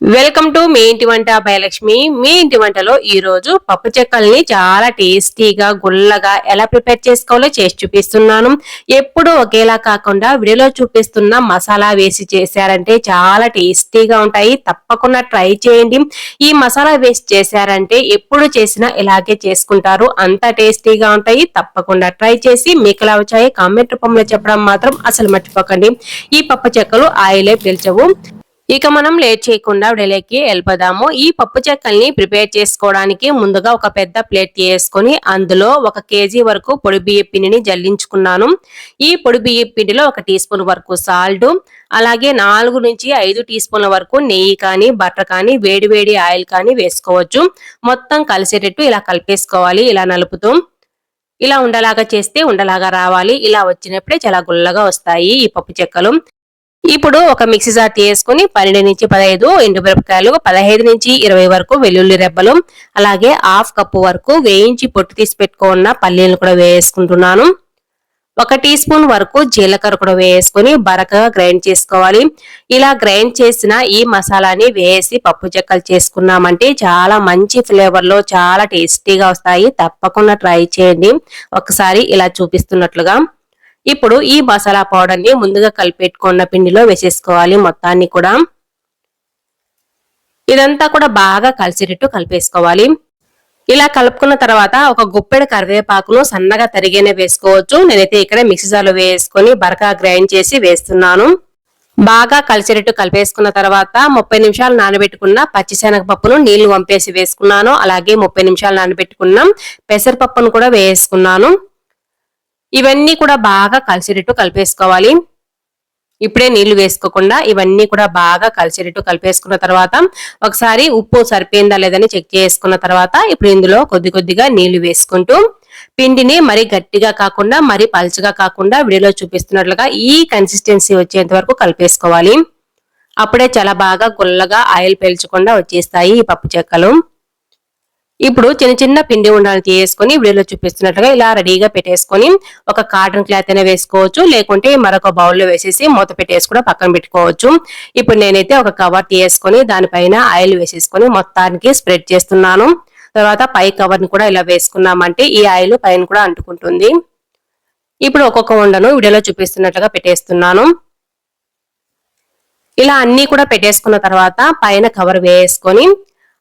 Welcome to me ఇంటి వంట by Lakshmi. మీ ఇంటి వంటలో ఈ రోజు పప్పు చెక్కల్ని చాలా టేస్టీగా గుల్లగా ఎలా ప్రిపేర్ చేసుకోవాలో చేసి చూపిస్తున్నాను. ఎప్పుడు ఒకేలా కాకుండా వీడియోలో చూపిస్తున్న మసాలా వేసి చేశారంటే చాలా టేస్టీగా ఉంటాయి. తప్పకుండా ట్రై చేయండి. ఈ మసాలా వేసి చేశారంటే ఎప్పుడు చేసినా ఇలాగే చేసుకుంటారు. అంత టేస్టీగా ఉంటాయి. తప్పకుండా ట్రై చేసి మీకు ఎలా వచ్చాయి కామెంట్ రూపంలో చెప్పడం మాత్రం అసలు మర్చిపోకండి. ఈ పప్పు చెక్కలు ఆయిలే పీల్చవు. ఇక మనం లేట్ చేయకుండా వీడియోలోకి వెళ్ళిపోదాము. ఈ పప్పు చెక్కల్ని ప్రిపేర్ చేసుకోవడానికి ముందుగా ఒక పెద్ద ప్లేట్ తీసుకొని అందులో 1 కేజీ వరకు పొడి బియ్య పిండిని జల్లించుకున్నాను. ఈ పొడి బియ్య పిండిలో 1 టీ స్పూన్ వరకు సాల్ట్, అలాగే 4 నుంచి 5 టీ స్పూన్ల వరకు నెయ్యి కానీ బటర్ కానీ వేడి ఆయిల్ కానీ వేసుకోవచ్చు. మొత్తం కలిసేటట్టు ఇలా కలిపేసుకోవాలి. ఇలా నలుపుతూ ఇలా ఉండలాగా చేస్తే ఉండలాగా రావాలి. ఇలా వచ్చినప్పుడే చాలా గుల్లగా వస్తాయి ఈ పప్పు చెక్కలు. ఇప్పుడు ఒక మిక్సీ జార్ తీసుకుని 12 నుంచి 15 ఎండుమిరపకాయలు, 15 నుంచి 20 వరకు వెల్లుల్లి రెబ్బలు, అలాగే హాఫ్ కప్పు వరకు వేయించి పొట్టు తీసి పెట్టుకున్న పల్లీలను కూడా వేసుకుంటున్నాను. 1 టీ స్పూన్ వరకు జీలకర్ర కూడా వేసుకుని బరకగా గ్రైండ్ చేసుకోవాలి. ఇలా గ్రైండ్ చేసిన ఈ మసాలాని వేసి పప్పు చెక్కలు చేసుకున్నామంటే చాలా మంచి ఫ్లేవర్ లో చాలా టేస్టీగా వస్తాయి. తప్పకుండా ట్రై చేయండి ఒకసారి ఇలా చూపిస్తున్నట్లుగా. ఇప్పుడు ఈ మసాలా పౌడర్ ని ముందుగా కలిపెట్టుకున్న పిండిలో వేసేసుకోవాలి. మొత్తాన్ని కూడా ఇదంతా కూడా బాగా కలిసేటట్టు కలిపేసుకోవాలి. ఇలా కలుపుకున్న తర్వాత ఒక గుప్పెడు కరివేపాకును సన్నగా తరిగేనే వేసుకోవచ్చు. నేనైతే ఇక్కడ మిక్సీ జార్లో వేసుకొని బరకా గ్రైండ్ చేసి వేస్తున్నాను. బాగా కలిసేటట్టు కలిపేసుకున్న తర్వాత 30 నిమిషాలు నానబెట్టుకున్న పచ్చిశనగపప్పును నీళ్లు వంపేసి వేసుకున్నాను. అలాగే 30 నిమిషాలు నానబెట్టుకున్న పెసరపప్పును కూడా వేసుకున్నాను. ఇవన్నీ కూడా బాగా కలిసేటట్టు కలిపేసుకోవాలి. ఇప్పుడే నీళ్లు వేసుకోకుండా ఇవన్నీ కూడా బాగా కలిసేటట్టు కలిపేసుకున్న తర్వాత ఒకసారి ఉప్పు సరిపోయిందా లేదని చెక్ చేసుకున్న తర్వాత ఇప్పుడు ఇందులో కొద్దిగా నీళ్లు వేసుకుంటూ పిండిని మరి గట్టిగా కాకుండా మరి పల్చగా కాకుండా వీడియోలో చూపిస్తున్నట్లుగా ఈ కన్సిస్టెన్సీ వచ్చేంత వరకు కలిపేసుకోవాలి. అప్పుడే చాలా బాగా గుల్లగా ఆయిల్ పీల్చకుండా వచ్చేస్తాయి ఈ పప్పు చెక్కలు. ఇప్పుడు చిన్న పిండి ఉండలు తీసుకొని వీడియోలో చూపిస్తున్నట్లుగా ఇలా రెడీగా పెట్టేసుకొని ఒక కాటన్ క్లాత్ అయినా వేసుకోవచ్చు, లేకుంటే మరొక బౌల్లో వేసేసి మూత పెట్టేసి కూడా పక్కన పెట్టుకోవచ్చు. ఇప్పుడు నేనైతే ఒక కవర్ తీసుకొని దానిపైన ఆయిల్ వేసేసుకొని మొత్తానికి స్ప్రెడ్ చేస్తున్నాను. తర్వాత పై కవర్ ని కూడా ఇలా వేసుకున్నామంటే ఈ ఆయిల్ పైన కూడా అంటుకుంటుంది. ఇప్పుడు ఒక్కొక్క ఉండను వీడియోలో చూపిస్తున్నట్లుగా పెట్టేస్తున్నాను. ఇలా అన్ని కూడా పెట్టేసుకున్న తర్వాత పైన కవర్ వేసుకొని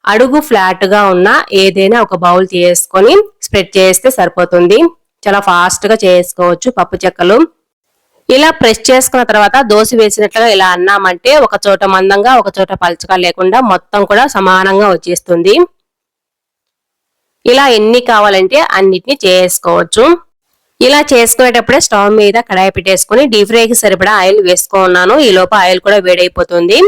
అడుగు ఫ్లాట్ గా ఉన్న ఏదైనా ఒక బౌల్ తీసుకొని స్ప్రెడ్ చేస్తే సరిపోతుంది. చాలా ఫాస్ట్ గా చేసుకోవచ్చు పప్పు చెక్కలు. ఇలా ప్రెస్ చేసుకున్న తర్వాత దోశ వేసినట్లుగా ఇలా అన్నామంటే ఒక చోట మందంగా ఒక చోట పలుచగా లేకుండా మొత్తం కూడా సమానంగా వచ్చేస్తుంది. ఇలా ఎన్ని కావాలంటే అన్నిటిని చేసుకోవచ్చు. ఇలా చేసుకునేటప్పుడే స్టవ్ మీద కడాయి పెట్టేసుకుని డీప్ ఫ్రైకి సరిపడా ఆయిల్ వేసుకున్నాను. ఈ లోపు ఆయిల్ కూడా వేడైపోతుంది.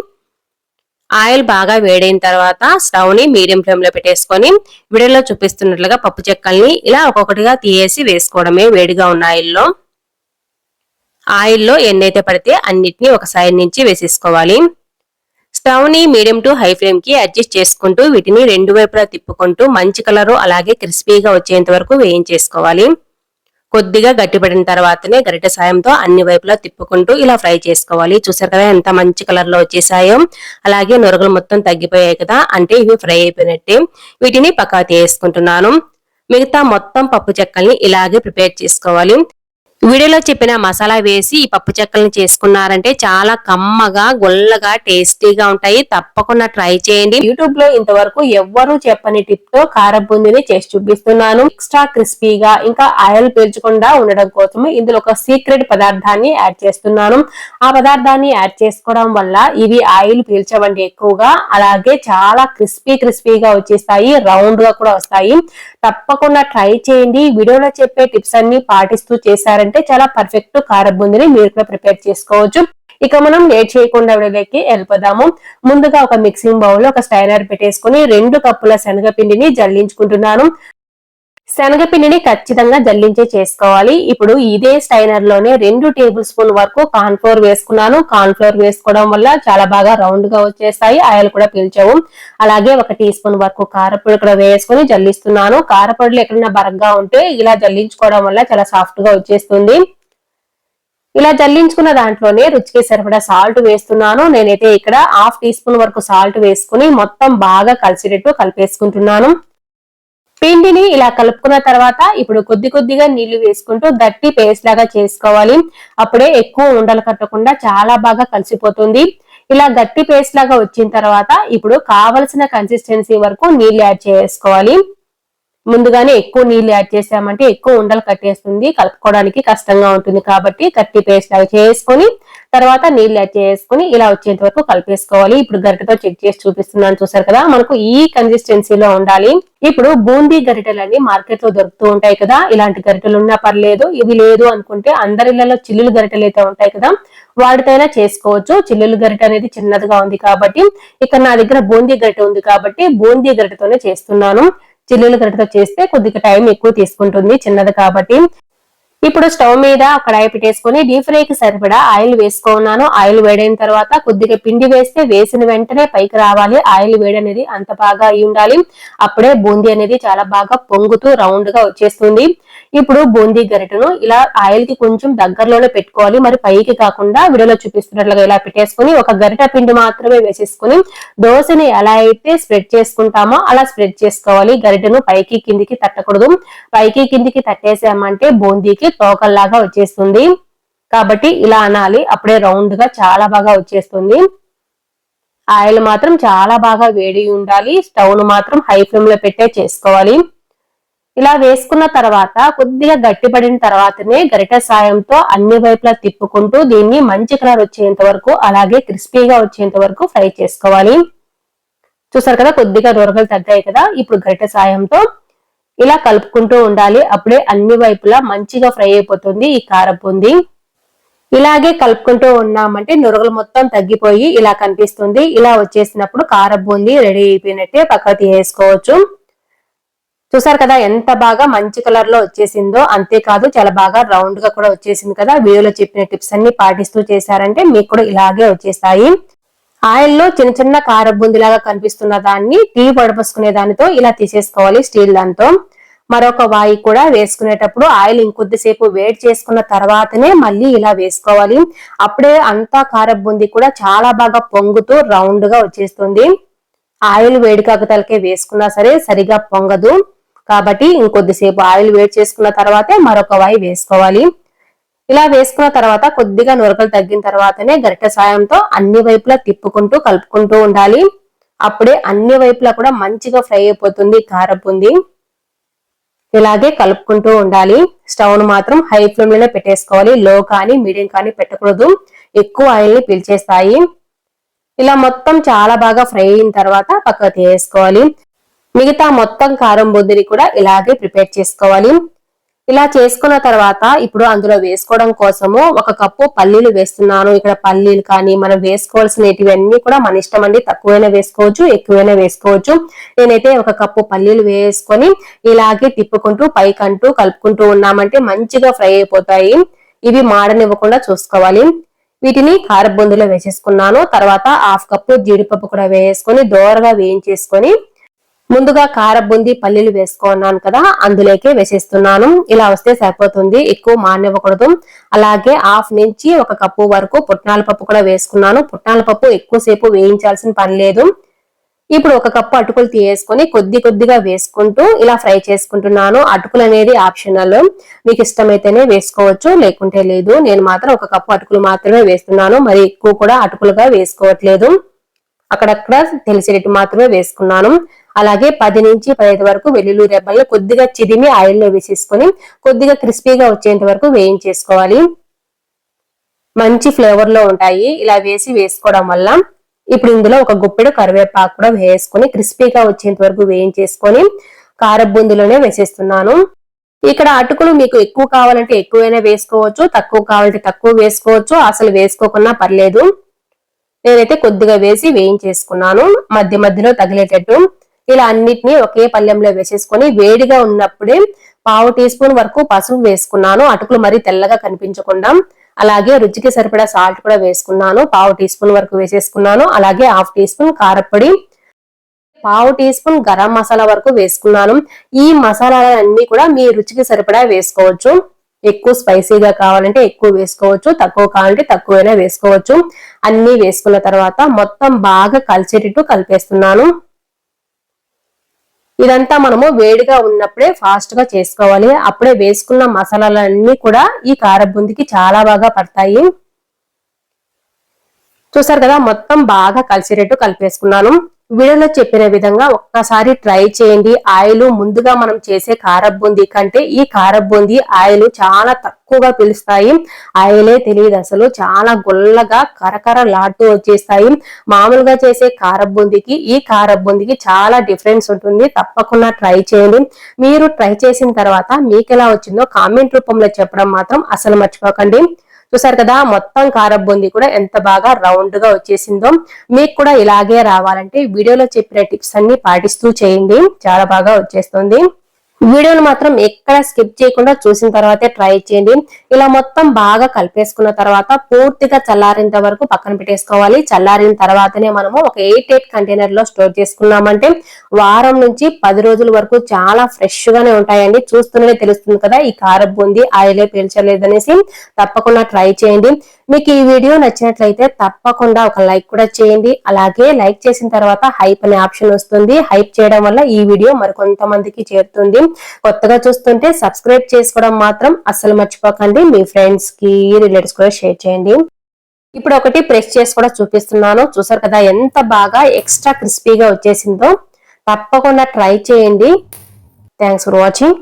ఆయిల్ బాగా వేడైన తర్వాత స్టవ్ ని మీడియం ఫ్లేమ్ లో పెట్టేసుకొని వీడియోలో చూపిస్తున్నట్లుగా పప్పు చెక్కల్ని ఇలా ఒక్కొక్కటిగా తీసి వేసుకోవడమే వేడిగా ఉన్న ఆయిల్లో. ఆయిల్లో ఎన్నైతే పడితే అన్నిటినీ ఒక సైడ్ నుంచి వేసేసుకోవాలి. స్టవ్ ని మీడియం టు హై ఫ్లేమ్ కి అడ్జస్ట్ చేసుకుంటూ వీటిని రెండు వైపులా తిప్పుకుంటూ మంచి కలరు అలాగే క్రిస్పీగా వచ్చేంత వరకు వేయించేసుకోవాలి. కొద్దిగా గట్టిపడిన తర్వాతనే గరిటె సాయంతో అన్ని వైపులా తిప్పుకుంటూ ఇలా ఫ్రై చేసుకోవాలి. చూసారు కదా ఎంత మంచి కలర్ లో వచ్చేసాయో. అలాగే నొరగలు మొత్తం తగ్గిపోయాయి కదా, అంటే ఇవి ఫ్రై అయిపోయినట్టే. వీటిని పక్కా తీసుకుంటున్నాను. మిగతా మొత్తం పప్పు చెక్కల్ని ఇలాగే ప్రిపేర్ చేసుకోవాలి. వీడియోలో చెప్పిన మసాలా వేసి ఈ పప్పు చెక్కల్ని చేసుకున్నారంటే చాలా కమ్మగా గుల్లగా టేస్టీగా ఉంటాయి. తప్పకుండా ట్రై చేయండి. యూట్యూబ్ లో ఇంతవరకు ఎవ్వరూ చెప్పని టిప్ తో కారం బూందీని చేసి చూపిస్తున్నాను. ఎక్స్ట్రా క్రిస్పీగా ఇంకా ఆయిల్ పీల్చకుండా ఉండడం కోసం ఇందులో ఒక సీక్రెట్ పదార్థాన్ని యాడ్ చేస్తున్నాను. ఆ పదార్థాన్ని యాడ్ చేసుకోవడం వల్ల ఇవి ఆయిల్ పీల్చవండి ఎక్కువగా, అలాగే చాలా క్రిస్పీగా వచ్చేస్తాయి, రౌండ్ గా కూడా వస్తాయి. తప్పకుండా ట్రై చేయండి. వీడియోలో చెప్పే టిప్స్ అన్ని పాటిస్తూ చేశారంటే చాలా పర్ఫెక్ట్ కారం బూందీని మీరు కూడా ప్రిపేర్ చేసుకోవచ్చు. ఇక మనం లేట్ చేయకుండా వీడియోలోకి వెళ్ళిపోదాము. ముందుగా ఒక మిక్సింగ్ బౌల్ లో ఒక స్టైనర్ పెట్టేసుకుని 2 కప్పుల శనగపిండిని జల్లించుకుంటున్నాను. శనగపిండిని ఖచ్చితంగా జల్లించే చేసుకోవాలి. ఇప్పుడు ఇదే స్టైనర్ లోనే 2 టేబుల్ స్పూన్ వరకు కార్న్ ఫ్లోర్ వేసుకున్నాను. కార్న్ ఫ్లోర్ వేసుకోవడం వల్ల చాలా బాగా రౌండ్ గా వచ్చేస్తాయి, ఆయిల్ కూడా పీల్చవు. అలాగే 1 టీ స్పూన్ వరకు కారపొడి కూడా వేసుకుని జల్లిస్తున్నాను. కారపొడిలో ఎక్కడైనా బరగ్గా ఉంటే ఇలా జల్లించుకోవడం వల్ల చాలా సాఫ్ట్ గా వచ్చేస్తుంది. ఇలా జల్లించుకున్న దాంట్లోనే రుచికి సరిపడా సాల్ట్ వేస్తున్నాను. నేనైతే ఇక్కడ 1/2 టీ స్పూన్ వరకు సాల్ట్ వేసుకుని మొత్తం బాగా కలిసేటట్టు కలిపేసుకుంటున్నాను. పిండిని ఇలా కలుపుకున్న తర్వాత ఇప్పుడు కొద్ది కొద్దిగా నీళ్లు వేసుకుంటూ గట్టి పేస్ట్ లాగా చేసుకోవాలి. అప్పుడే ఎక్కువ ఉండలు కట్టకుండా చాలా బాగా కలిసిపోతుంది. ఇలా గట్టి పేస్ట్ లాగా వచ్చిన తర్వాత ఇప్పుడు కావలసిన కన్సిస్టెన్సీ వరకు నీళ్లు యాడ్ చేసుకోవాలి. ముందుగానే ఎక్కువ నీళ్లు యాడ్ చేసామంటే ఎక్కువ ఉండలు కట్టేస్తుంది, కలుపుకోవడానికి కష్టంగా ఉంటుంది. కాబట్టి గట్టి పేస్ట్ లాగా చేసుకొని తర్వాత నీళ్లు యాడ్ చేసుకుని ఇలా వచ్చేంత వరకు కలిపేసుకోవాలి. ఇప్పుడు గరిటెతో చెక్ చేసి చూపిస్తున్నాను, చూసారు కదా, మనకు ఈ కన్సిస్టెన్సీలో ఉండాలి. ఇప్పుడు బూందీ గరిటెలన్నీ మార్కెట్ లో దొరుకుతూ ఉంటాయి కదా, ఇలాంటి గరిటెలు ఉన్నా పర్లేదు. ఇవి లేదు అనుకుంటే అందరిళ్లలో చిల్లులు గరిటెలు అయితే ఉంటాయి కదా, వాటితోనే చేసుకోవచ్చు. చిల్లులు గరిటె అనేది చిన్నదిగా ఉంది కాబట్టి, ఇక్కడ నా దగ్గర బూందీ గరిటె ఉంది కాబట్టి బూందీ గరిటెతోనే చేస్తున్నాను. చిల్లులు గరిటెతో చేస్తే కొద్దిగా టైం ఎక్కువ తీసుకుంటుంది, చిన్నది కాబట్టి. ఇప్పుడు స్టవ్ మీద కడాయి పెట్టేసుకుని డీప్ ఫ్రై కి సరిపడా ఆయిల్ వేసుకున్నాను. ఆయిల్ వేడైన తర్వాత కొద్దిగా పిండి వేస్తే వేసిన వెంటనే పైకి రావాలి. ఆయిల్ వేడి అనేది అంత బాగా అయి ఉండాలి. అప్పుడే బూందీ అనేది చాలా బాగా పొంగుతూ రౌండ్ గా వచ్చేస్తుంది. ఇప్పుడు బూందీ గరిటెను ఇలా ఆయిల్ కి కొంచెం దగ్గరలోనే పెట్టుకోవాలి, మరి పైకి కాకుండా వీడియోలో చూపిస్తున్నట్లుగా ఇలా పెట్టేసుకుని ఒక గరిట పిండి మాత్రమే వేసేసుకుని దోశని ఎలా అయితే స్ప్రెడ్ చేసుకుంటామో అలా స్ప్రెడ్ చేసుకోవాలి. గరిటెను పైకి కిందికి తట్టకూడదు. పైకి కిందికి తట్టేసామంటే బూందీకి తోకల్లాగా వచ్చేస్తుంది. కాబట్టి ఇలా అనాలి, అప్పుడే రౌండ్ గా చాలా బాగా వచ్చేస్తుంది. ఆయిల్ మాత్రం చాలా బాగా వేడి ఉండాలి. స్టవ్ ను మాత్రం హై ఫ్లేమ్ లో పెట్టే చేసుకోవాలి. ఇలా వేసుకున్న తర్వాత కొద్దిగా గట్టిపడిన తర్వాతనే గరిటె సాయంతో అన్ని వైపులా తిప్పుకుంటూ దీన్ని మంచి కలర్ వచ్చేంత వరకు అలాగే క్రిస్పీగా వచ్చేంత వరకు ఫ్రై చేసుకోవాలి. చూసారు కదా, కొద్దిగా దొరకలు తగ్గాయి కదా. ఇప్పుడు గరిటె సాయంతో ఇలా కలుపుకుంటూ ఉండాలి, అప్పుడే అన్ని వైపులా మంచిగా ఫ్రై అయిపోతుంది ఈ కారం బూందీ. ఇలాగే కలుపుకుంటూ ఉన్నామంటే నురగలు మొత్తం తగ్గిపోయి ఇలా కనిపిస్తుంది. ఇలా వచ్చేసినప్పుడు కారం బూందీ రెడీ అయిపోయినట్టే పక్కకు తీసేసుకోవచ్చు. చూసారు కదా ఎంత బాగా మంచి కలర్ లో వచ్చేసిందో. అంతేకాదు చాలా బాగా రౌండ్ గా కూడా వచ్చేసింది కదా. వీడియోలో చెప్పిన టిప్స్ అన్ని పాటిస్తూ చేశారంటే మీకు కూడా ఇలాగే వచ్చేస్తాయి. ఆయిల్లో చిన్న చిన్న కారం బూందీలాగా కనిపిస్తున్న దాన్ని టీ వడపోసుకునే దానితో ఇలా తీసేసుకోవాలి, స్టీల్ దాంతో. మరొక వాయి కూడా వేసుకునేటప్పుడు ఆయిల్ ఇంకొద్దిసేపు వేడి చేసుకున్న తర్వాతనే మళ్ళీ ఇలా వేసుకోవాలి. అప్పుడే అంతా కారం బూందీ కూడా చాలా బాగా పొంగుతూ రౌండ్ గా వచ్చేస్తుంది. ఆయిల్ వేడి కాకతలకే వేసుకున్నా సరే సరిగా పొంగదు. కాబట్టి ఇంకొద్దిసేపు ఆయిల్ వేడి చేసుకున్న తర్వాతే మరొక వాయి వేసుకోవాలి. ఇలా వేసుకున్న తర్వాత కొద్దిగా నురకలు తగ్గిన తర్వాతనే గరిటె సాయంతో అన్ని వైపులా తిప్పుకుంటూ కలుపుకుంటూ ఉండాలి. అప్పుడే అన్ని వైపులా కూడా మంచిగా ఫ్రై అయిపోతుంది కారం బూందీ. ఇలాగే కలుపుకుంటూ ఉండాలి. స్టవ్ ను మాత్రం హై ఫ్లేమ్ లోనే పెట్టేసుకోవాలి, లో కానీ మీడియం కానీ పెట్టకూడదు, ఎక్కువ ఆయిల్ ని పీల్చేస్తాయి. ఇలా మొత్తం చాలా బాగా ఫ్రై అయిన తర్వాత పక్కకు తీసుకోవాలి. మిగతా మొత్తం కారం బూందీని కూడా ఇలాగే ప్రిపేర్ చేసుకోవాలి. ఇలా చేసుకున్న తర్వాత ఇప్పుడు అందులో వేసుకోవడం కోసము 1 కప్పు పల్లీలు వేస్తున్నాను. ఇక్కడ పల్లీలు కానీ మనం వేసుకోవాల్సినవన్నీ కూడా మన ఇష్టం అండి, తక్కువైనా వేసుకోవచ్చు ఎక్కువైనా వేసుకోవచ్చు. నేనైతే 1 కప్పు పల్లీలు వేసుకొని ఇలాగే తిప్పుకుంటూ పైకంటూ కలుపుకుంటూ ఉన్నామంటే మంచిగా ఫ్రై అయిపోతాయి. ఇవి మాడనివ్వకుండా చూసుకోవాలి. వీటిని కారం బూందీలో వేసేసుకున్నాను. తర్వాత 1/2 కప్పు జీడిపప్పు కూడా వేసుకొని దోరగా వేయించేసుకొని ముందుగా కారం బూందీ పల్లీలు వేసుకున్నాను కదా, అందులోకే వేసేస్తున్నాను. ఇలా వస్తే సరిపోతుంది, ఎక్కువ మాడనివ్వకూడదు. అలాగే 1/2 నుంచి 1 కప్పు వరకు పుట్నాల పప్పు కూడా వేసుకున్నాను. పుట్నాల పప్పు ఎక్కువసేపు వేయించాల్సిన పని లేదు. ఇప్పుడు 1 కప్పు అటుకులు తీసుకొని కొద్ది కొద్దిగా వేసుకుంటూ ఇలా ఫ్రై చేసుకుంటున్నాను. అటుకులు అనేది ఆప్షనల్, మీకు ఇష్టమైతేనే వేసుకోవచ్చు, లేకుంటే లేదు. నేను మాత్రం 1 కప్పు అటుకులు మాత్రమే వేస్తున్నాను, మరి ఎక్కువ కూడా అటుకులుగా వేసుకోవట్లేదు. అక్కడక్కడ తెలిసేటట్టు మాత్రమే వేసుకున్నాను. అలాగే 10 నుంచి 15 వరకు వెల్లుల్లి రెబ్బలు కొద్దిగా చిదిమి ఆయిల్లో వేసేసుకొని కొద్దిగా క్రిస్పీగా వచ్చేంత వరకు వేయించేసుకోవాలి. మంచి ఫ్లేవర్ లో ఉంటాయి ఇలా వేసుకోవడం వల్ల. ఇప్పుడు ఇందులో 1 గుప్పెడు కరివేపాకు కూడా వేసుకొని క్రిస్పీగా వచ్చేంత వరకు వేయించేసుకొని కారం బూందీలోనే వేసేస్తున్నాను. ఇక్కడ అటుకులు మీకు ఎక్కువ కావాలంటే ఎక్కువైనా వేసుకోవచ్చు, తక్కువ కావాలంటే తక్కువ వేసుకోవచ్చు, అసలు వేసుకోకున్నా పర్లేదు. నేనైతే కొద్దిగా వేసి వేయించేసుకున్నాను, మధ్య మధ్యలో తగిలేటట్టు. ఇలా అన్నిటినీ ఒకే పళ్ళెంలో వేసేసుకొని వేడిగా ఉన్నప్పుడే 1/2 టీ స్పూన్ వరకు పసుపు వేసుకున్నాను, అటుకులు మరీ తెల్లగా కనిపించకుండా. అలాగే రుచికి సరిపడా సాల్ట్ కూడా వేసుకున్నాను, 1/2 టీ స్పూన్ వరకు వేసేసుకున్నాను. అలాగే 1/2 టీ స్పూన్ కారపొడి, 1/2 టీ స్పూన్ గరం మసాలా వరకు వేసుకున్నాను. ఈ మసాలాలన్నీ కూడా మీ రుచికి సరిపడా వేసుకోవచ్చు. ఎక్కువ స్పైసీగా కావాలంటే ఎక్కువ వేసుకోవచ్చు, తక్కువ కావాలంటే తక్కువైనా వేసుకోవచ్చు. అన్ని వేసుకున్న తర్వాత మొత్తం బాగా కలిసేటట్టు కలిపేస్తున్నాను. ఇదంతా మనము వేడిగా ఉన్నప్పుడే ఫాస్ట్ గా చేసుకోవాలి. అప్పుడే వేసుకున్న మసాలాలన్నీ కూడా ఈ కారబూందీకి చాలా బాగా పడతాయి. చూసారు కదా, మొత్తం బాగా కలిసేటట్టు కలిపేసుకున్నాను. వీడియోలో చెప్పిన విధంగా ఒక్కసారి ట్రై చేయండి. ఆయిల్ ముందుగా మనం చేసే కారబూందీ కంటే ఈ కారబూందీ ఆయిల్ చాలా తక్కువగా పీలుస్తాయి. ఆయిలే తెలియదు అసలు, చాలా గుల్లగా కరకరలాడుతూ వచ్చేస్తాయి. మామూలుగా చేసే కారబూందీకి ఈ కారబూందీకి చాలా డిఫరెన్స్ ఉంటుంది. తప్పకుండా ట్రై చేయండి. మీరు ట్రై చేసిన తర్వాత మీకు ఎలా వచ్చిందో కామెంట్ రూపంలో చెప్పడం మాత్రం అసలు మర్చిపోకండి. చూసారు కదా, మొత్తం కారబూందీ కూడా ఎంత బాగా రౌండ్ గా వచ్చేసిందో. మీకు కూడా ఇలాగే రావాలంటే వీడియోలో చెప్పిన టిప్స్ అన్ని పాటిస్తూ చేయండి, చాలా బాగా వచ్చేస్తుంది. వీడియోను మాత్రం ఎక్కడ స్కిప్ చేయకుండా చూసిన తర్వాతే ట్రై చేయండి. ఇలా మొత్తం బాగా కలిపేసుకున్న తర్వాత పూర్తిగా చల్లారేంత వరకు పక్కన పెట్టేసుకోవాలి. చల్లారిన తర్వాతనే మనము ఒక 8 కంటైనర్ లో స్టోర్ చేసుకున్నామంటే వారం నుంచి 10 రోజుల వరకు చాలా ఫ్రెష్ గానే ఉంటాయండి. చూస్తూనే తెలుస్తుంది కదా ఈ కారబూందీ ఆయిలే పీల్చలేదనేసి. తప్పకుండా ట్రై చేయండి. మీకు ఈ వీడియో నచ్చినట్లయితే తప్పకుండా ఒక లైక్ కూడా చేయండి. అలాగే లైక్ చేసిన తర్వాత హైప్ అనే ఆప్షన్ వస్తుంది. హైప్ చేయడం వల్ల ఈ వీడియో మరికొంతమందికి చేరుతుంది. కొత్తగా చూస్తుంటే సబ్స్క్రైబ్ చేసుకోవడం మాత్రం అస్సలు మర్చిపోకండి. మీ ఫ్రెండ్స్ కి రిలేటివ్స్ కూడా షేర్ చేయండి. ఇప్పుడు ఒకటి ప్రెస్ చేసి కూడా చూపిస్తున్నాను. చూసారు కదా ఎంత బాగా ఎక్స్ట్రా క్రిస్పీగా వచ్చేసిందో. తప్పకుండా ట్రై చేయండి. Thanks for watching.